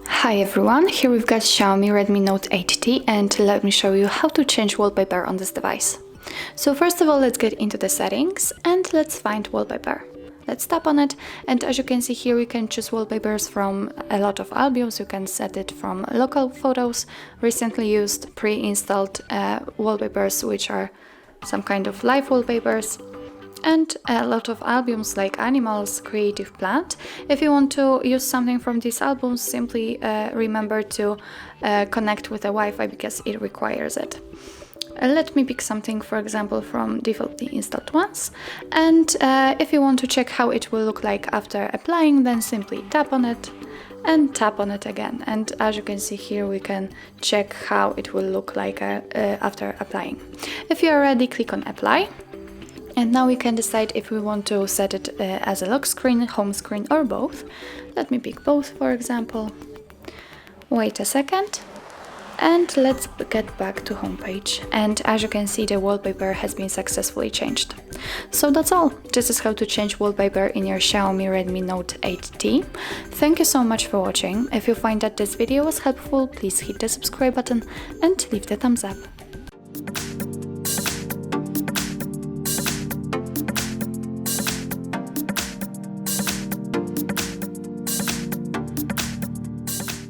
Hi everyone, here we've got Xiaomi Redmi Note 8T and let me show you how to change wallpaper on this device. So first of all, let's get into the settings and let's find wallpaper. Let's tap on it, and as you can see here, we can choose wallpapers from a lot of albums. You can set it from local photos, recently used, pre-installed wallpapers, which are some kind of live wallpapers, and a lot of albums like animals, creative plant. If you want to use something from these albums, simply remember to connect with a Wi-Fi because it requires it. Let me pick something, for example, from defaultly installed ones, and if you want to check how it will look like after applying, then simply tap on it and tap on it again, and as you can see here, we can check how it will look like after applying. If you are ready, click on apply, and now we can decide if we want to set it as a lock screen, home screen, or both. Let me pick both, for example. Wait a second. And let's get back to homepage, and as you can see, the wallpaper has been successfully changed. So that's all. This is how to change wallpaper in your Xiaomi Redmi Note 8T. Thank you so much for watching. If you find that this video was helpful, please hit the subscribe button and leave the thumbs up.